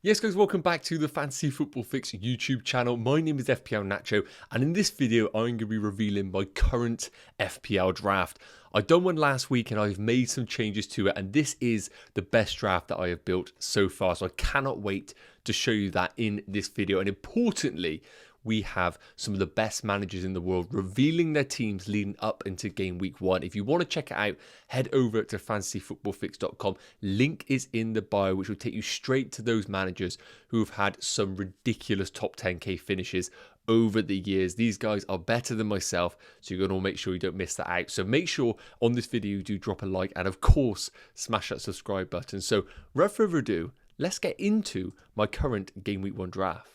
Yes guys, welcome back to the Fantasy Football Fix YouTube channel. My name is FPL Nacho, and in this video I'm going to be revealing my current FPL draft. I done one last week and I've made some changes to it, and this is the best draft that I have built so far, so I cannot wait to show you that in this video. And importantly, we have some of the best managers in the world revealing their teams leading up into game week 1. If you want to check it out, head over to fantasyfootballfix.com. Link is in the bio, which will take you straight to those managers who have had some ridiculous top 10k finishes over the years. These guys are better than myself, so you're going to make sure you don't miss that out. So make sure on this video you do drop a like and of course smash that subscribe button. So without further ado, let's get into my current game week 1 draft.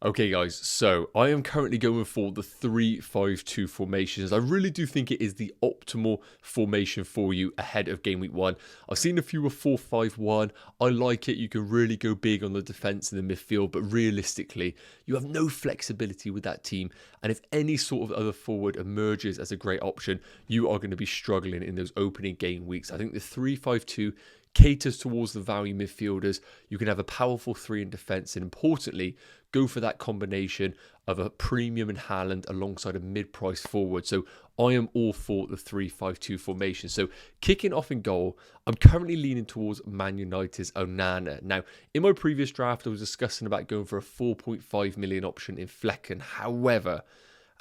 Okay guys, so I am currently going for the 3-5-2 formations. I really do think it is the optimal formation for you ahead of game week 1. I've seen a few of 4-5-1. I like it. You can really go big on the defense and the midfield, but realistically, you have no flexibility with that team. And if any sort of other forward emerges as a great option, you are going to be struggling in those opening game weeks. I think the 3-5-2 caters towards the value midfielders. You can have a powerful 3 in defence, and importantly, go for that combination of a premium in Haaland alongside a mid-price forward. So I am all for the 3-5-2 formation. So kicking off in goal, I'm currently leaning towards Man United's Onana. Now, in my previous draft, I was discussing about going for a 4.5 million option in Flecken. However,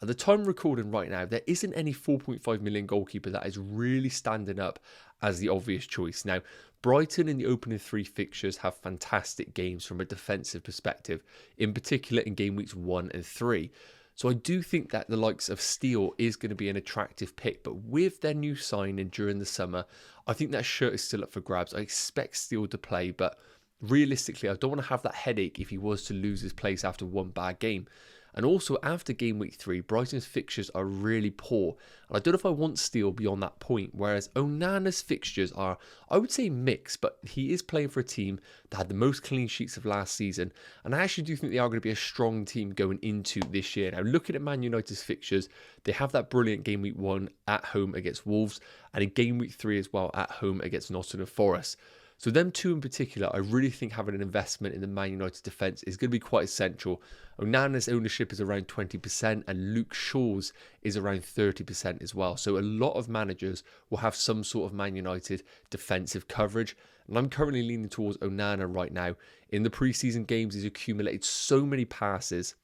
at the time I'm recording right now, there isn't any 4.5 million goalkeeper that is really standing up as the obvious choice. Now, Brighton in the opening 3 fixtures have fantastic games from a defensive perspective, in particular in game weeks 1 and 3. So I do think that the likes of Steele is going to be an attractive pick, but with their new signing during the summer, I think that shirt is still up for grabs. I expect Steele to play, but realistically, I don't want to have that headache if he was to lose his place after one bad game. And also, after game week 3, Brighton's fixtures are really poor. And I don't know if I want Steele beyond that point, whereas Onana's fixtures are, I would say, mixed, but he is playing for a team that had the most clean sheets of last season. And I actually do think they are going to be a strong team going into this year. Now, looking at Man United's fixtures, they have that brilliant game week 1 at home against Wolves, and in game week 3 as well at home against Nottingham Forest. So them two in particular, I really think having an investment in the Man United defence is going to be quite essential. Onana's ownership is around 20% and Luke Shaw's is around 30% as well. So a lot of managers will have some sort of Man United defensive coverage. And I'm currently leaning towards Onana right now. In the preseason games, he's accumulated so many passes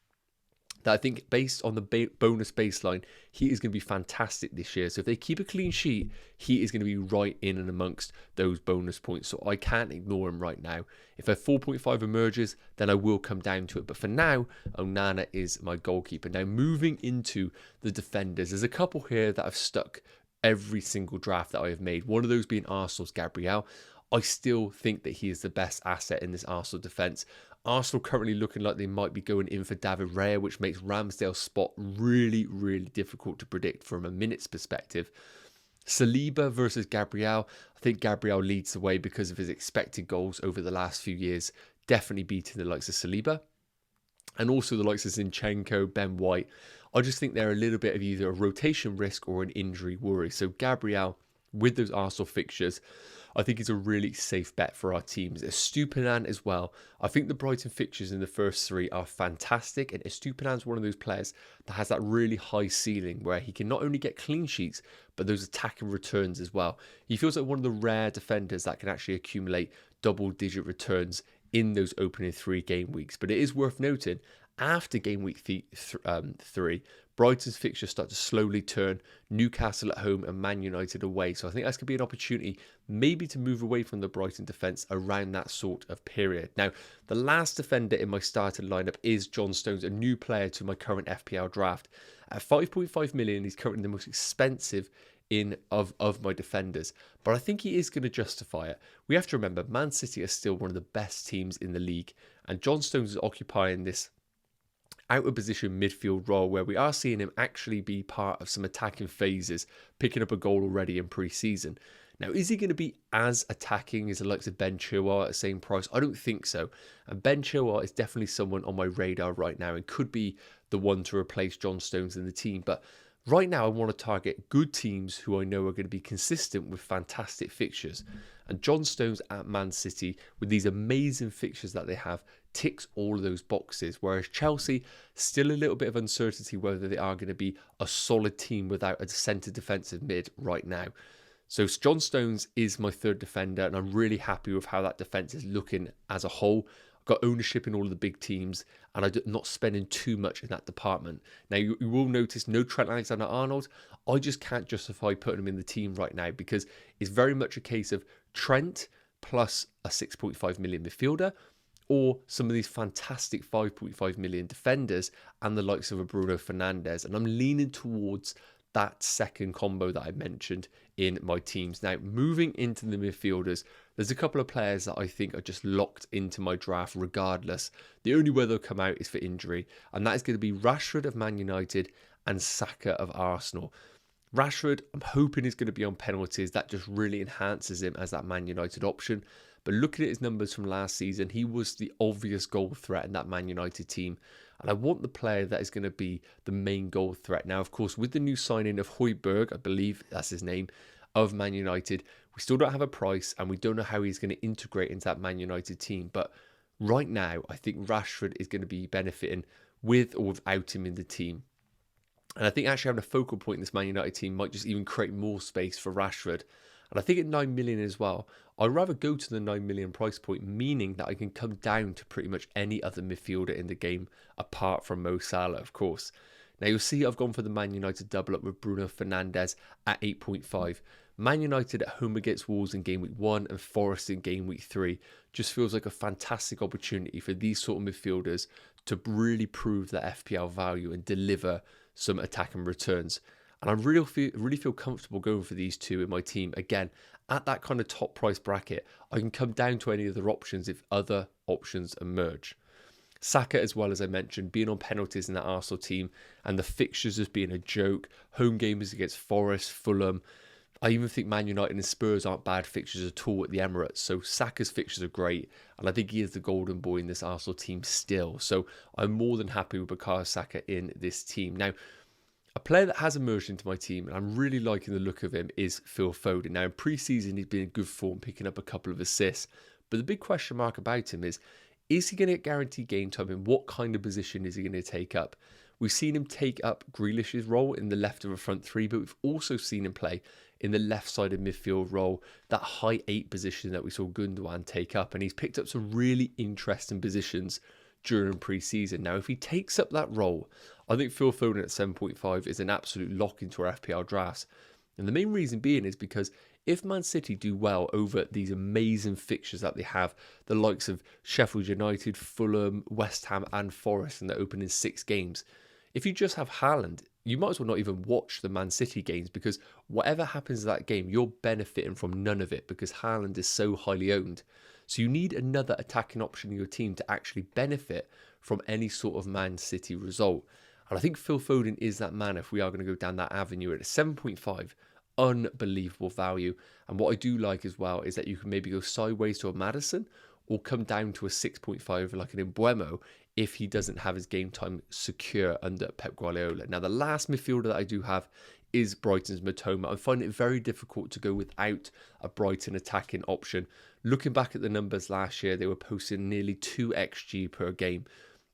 that I think based on the bonus baseline, he is going to be fantastic this year. So if they keep a clean sheet, he is going to be right in and amongst those bonus points. So I can't ignore him right now. If a 4.5 emerges, then I will come down to it. But for now, Onana is my goalkeeper. Now, moving into the defenders, there's a couple here that have stuck every single draft that I have made. One of those being Arsenal's Gabriel. I still think that he is the best asset in this Arsenal defence. Arsenal currently looking like they might be going in for David Raya, which makes Ramsdale's spot really, really difficult to predict from a minutes perspective. Saliba versus Gabriel. I think Gabriel leads the way because of his expected goals over the last few years, definitely beating the likes of Saliba. And also the likes of Zinchenko, Ben White. I just think they're a little bit of either a rotation risk or an injury worry. So Gabriel, with those Arsenal fixtures, I think it's a really safe bet for our teams. Estupiñán as well. I think the Brighton fixtures in the first 3 are fantastic, and Estupiñán's one of those players that has that really high ceiling where he can not only get clean sheets, but those attacking returns as well. He feels like one of the rare defenders that can actually accumulate double-digit returns in those opening 3 game weeks. But it is worth noting, after game week 3, Brighton's fixtures start to slowly turn, Newcastle at home and Man United away. So I think that's going to be an opportunity maybe to move away from the Brighton defence around that sort of period. Now, the last defender in my starting lineup is John Stones, a new player to my current FPL draft. At 5.5 million, he's currently the most expensive of my defenders, but I think he is going to justify it. We have to remember, Man City are still one of the best teams in the league, and John Stones is occupying this out of position midfield role where we are seeing him actually be part of some attacking phases, picking up a goal already in pre-season. Now, is he going to be as attacking as the likes of Ben Chilwell at the same price? I don't think so. And Ben Chilwell is definitely someone on my radar right now and could be the one to replace John Stones in the team. But Right now, I want to target good teams who I know are going to be consistent with fantastic fixtures. And John Stones at Man City, with these amazing fixtures that they have, ticks all of those boxes. Whereas Chelsea, still a little bit of uncertainty whether they are going to be a solid team without a centre defensive mid right now. So John Stones is my third defender, and I'm really happy with how that defence is looking as a whole. Got ownership in all of the big teams, and I'm not spending too much in that department. Now, you will notice no Trent Alexander-Arnold. I just can't justify putting him in the team right now because it's very much a case of Trent plus a 6.5 million midfielder, or some of these fantastic 5.5 million defenders and the likes of a Bruno Fernandes. And I'm leaning towards that second combo that I mentioned in my teams. Now, moving into the midfielders, there's a couple of players that I think are just locked into my draft regardless. The only way they'll come out is for injury, and that is going to be Rashford of Man United and Saka of Arsenal. Rashford, I'm hoping he's going to be on penalties. That just really enhances him as that Man United option. But looking at his numbers from last season, he was the obvious goal threat in that Man United team. And I want the player that is going to be the main goal threat. Now, of course, with the new signing of Højbjerg, I believe that's his name, of Man United, we still don't have a price and we don't know how he's going to integrate into that Man United team. But right now, I think Rashford is going to be benefiting with or without him in the team. And I think actually having a focal point in this Man United team might just even create more space for Rashford. And I think at 9 million as well, I'd rather go to the 9 million price point, meaning that I can come down to pretty much any other midfielder in the game, apart from Mo Salah, of course. Now, you'll see I've gone for the Man United double up with Bruno Fernandes at 8.5. Man United at home against Wolves in Game Week 1 and Forest in Game Week 3 just feels like a fantastic opportunity for these sort of midfielders to really prove their FPL value and deliver some attacking returns. And I really feel comfortable going for these two in my team. Again, at that kind of top price bracket, I can come down to any other options if other options emerge. Saka, as well, as I mentioned, being on penalties in that Arsenal team and the fixtures as being a joke. Home games against Forest, Fulham. I even think Man United and Spurs aren't bad fixtures at all at the Emirates. So Saka's fixtures are great. And I think he is the golden boy in this Arsenal team still. So I'm more than happy with Bukayo Saka in this team. Now, a player that has emerged into my team, and I'm really liking the look of him, is Phil Foden. Now, in pre-season, he's been in good form, picking up a couple of assists. But the big question mark about him is he going to get guaranteed game time, and what kind of position is he going to take up? We've seen him take up Grealish's role in the left of a front three, but we've also seen him play in the left-sided midfield role, that high 8 position that we saw Gundogan take up. And he's picked up some really interesting positions during pre-season. Now, if he takes up that role, I think Phil Foden at 7.5 is an absolute lock into our FPL drafts. And the main reason being is because if Man City do well over these amazing fixtures that they have, the likes of Sheffield United, Fulham, West Ham and Forest in the opening 6 games, if you just have Haaland, you might as well not even watch the Man City games, because whatever happens in that game, you're benefiting from none of it because Haaland is so highly owned. So you need another attacking option in your team to actually benefit from any sort of Man City result. And I think Phil Foden is that man if we are going to go down that avenue at a 7.5. Unbelievable value. And what I do like as well is that you can maybe go sideways to a Maddison or come down to a 6.5 like an Mbeumo if he doesn't have his game time secure under Pep Guardiola. Now, the last midfielder that I do have is Brighton's Mitoma. I find it very difficult to go without a Brighton attacking option. Looking back at the numbers last year, they were posting nearly 2 XG per game.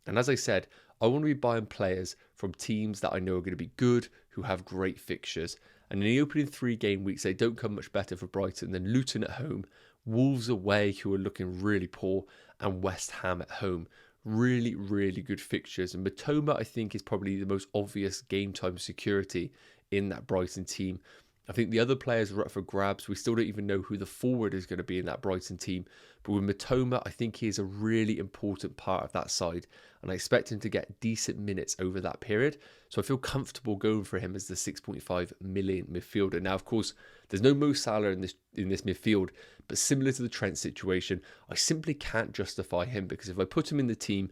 And as I said, I want to be buying players from teams that I know are going to be good, who have great fixtures. And in the opening 3 game weeks, they don't come much better for Brighton than Luton at home, Wolves away, who are looking really poor, and West Ham at home. Really, really good fixtures. And Mitoma, I think, is probably the most obvious game time security in that Brighton team. I think the other players are up for grabs. We still don't even know who the forward is going to be in that Brighton team. But with Mitoma, I think he is a really important part of that side. And I expect him to get decent minutes over that period. So I feel comfortable going for him as the 6.5 million midfielder. Now, of course, there's no Mo Salah in this midfield. But similar to the Trent situation, I simply can't justify him. Because if I put him in the team,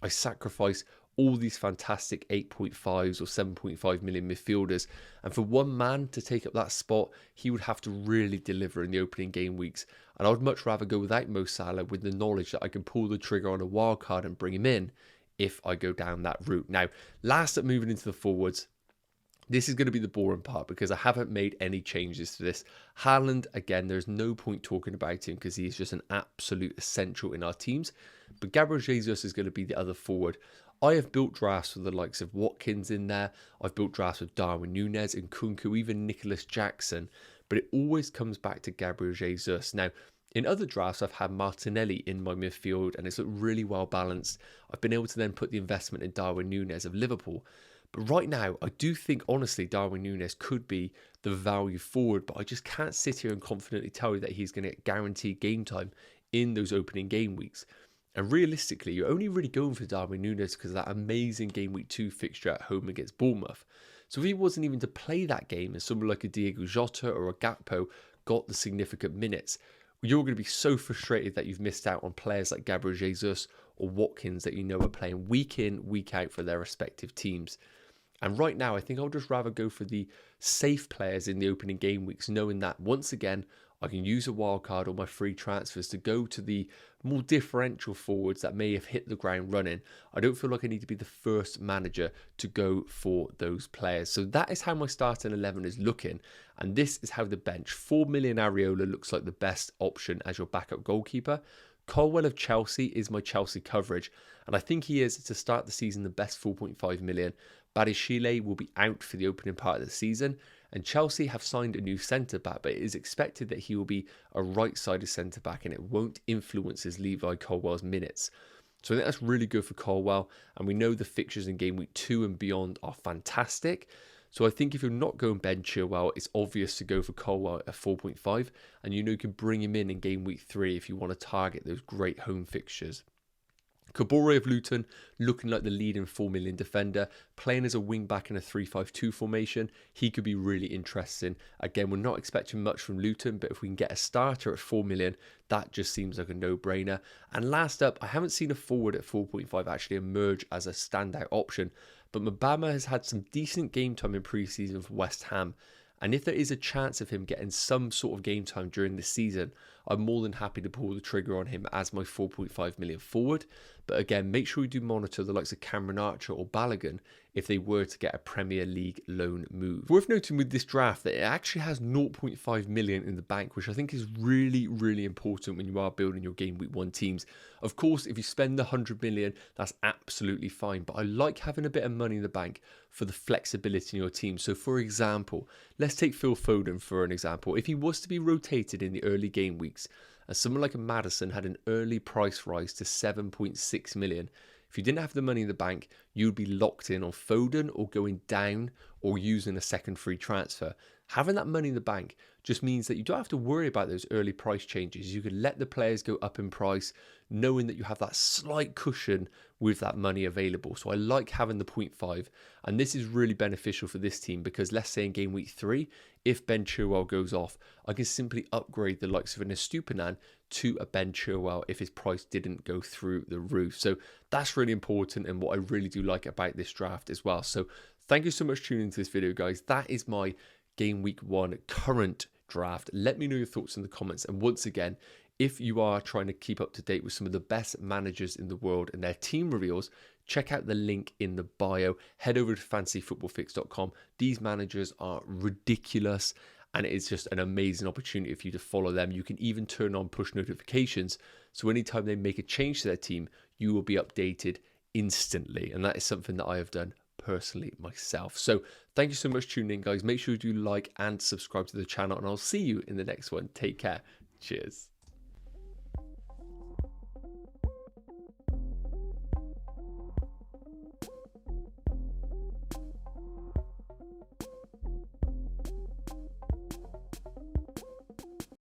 I sacrifice all these fantastic 8.5s or 7.5 million midfielders. And for one man to take up that spot, he would have to really deliver in the opening game weeks. And I would much rather go without Mo Salah with the knowledge that I can pull the trigger on a wild card and bring him in if I go down that route. Now, last at moving into the forwards, This is going to be the boring part because I haven't made any changes to this. Haaland, again, there's no point talking about him because he is just an absolute essential in our teams. But Gabriel Jesus is going to be the other forward. I have built drafts with the likes of Watkins in there. I've built drafts with Darwin Núñez and Kunku, even Nicholas Jackson. But it always comes back to Gabriel Jesus. Now, in other drafts, I've had Martinelli in my midfield and it's looked really well balanced. I've been able to then put the investment in Darwin Núñez of Liverpool. But right now, I do think, honestly, Darwin Núñez could be the value forward, but I just can't sit here and confidently tell you that he's going to get guaranteed game time in those opening game weeks. And realistically, you're only really going for Darwin Núñez because of that amazing game week 2 fixture at home against Bournemouth. So if he wasn't even to play that game and someone like a Diego Jota or a Gakpo got the significant minutes, you're going to be so frustrated that you've missed out on players like Gabriel Jesus or Watkins that you know are playing week in, week out for their respective teams. And right now, I think I'll just rather go for the safe players in the opening game weeks, knowing that once again, I can use a wildcard or my free transfers to go to the more differential forwards that may have hit the ground running. I don't feel like I need to be the first manager to go for those players. So that is how my starting 11 is looking. And this is how the bench. 4 million Areola looks like the best option as your backup goalkeeper. Colwell of Chelsea is my Chelsea coverage. And I think he is, to start the season, the best 4.5 million. Badiashile will be out for the opening part of the season, and Chelsea have signed a new centre-back, but it is expected that he will be a right-sided centre-back and it won't influence his Levi Colwell's minutes. So I think that's really good for Colwell, and we know the fixtures in game week 2 and beyond are fantastic. So I think if you're not going Ben Chilwell, it's obvious to go for Colwell at 4.5, and you know you can bring him in game week 3 if you want to target those great home fixtures. Kabore of Luton, looking like the leading 4 million defender, playing as a wing-back in a 3-5-2 formation. He could be really interesting. Again, we're not expecting much from Luton, but if we can get a starter at 4 million, that just seems like a no-brainer. And last up, I haven't seen a forward at 4.5 actually emerge as a standout option, but Mbama has had some decent game time in pre-season for West Ham. And if there is a chance of him getting some sort of game time during this season, I'm more than happy to pull the trigger on him as my 4.5 million forward. But again, make sure you do monitor the likes of Cameron Archer or Balogun if they were to get a Premier League loan move. Worth noting with this draft that it actually has 0.5 million in the bank, which I think is really, really important when you are building your game week 1 teams. Of course, if you spend the 100 million, that's absolutely fine. But I like having a bit of money in the bank for the flexibility in your team. So for example, let's take Phil Foden for an example. If he was to be rotated in the early game weeks, and someone like a Maddison had an early price rise to 7.6 million, if you didn't have the money in the bank, you'd be locked in on Foden or going down or using a second free transfer. Having that money in the bank just means that you don't have to worry about those early price changes. You can let the players go up in price, knowing that you have that slight cushion with that money available. So I like having the 0.5, and this is really beneficial for this team because let's say in game week 3, if Ben Chilwell goes off, I can simply upgrade the likes of an Estupinan to a Ben Chilwell if his price didn't go through the roof. So that's really important and what I really do like about this draft as well. So thank you so much for tuning into this video, guys. That is my game week 1 current draft. Let me know your thoughts in the comments. And once again, if you are trying to keep up to date with some of the best managers in the world and their team reveals, check out the link in the bio. Head over to fantasyfootballfix.com. These managers are ridiculous, and it's just an amazing opportunity for you to follow them. You can even turn on push notifications, so anytime they make a change to their team, you will be updated instantly. And that is something that I have done personally myself. So thank you so much for tuning in, guys. Make sure you do like and subscribe to the channel, and I'll see you in the next one. Take care. Cheers.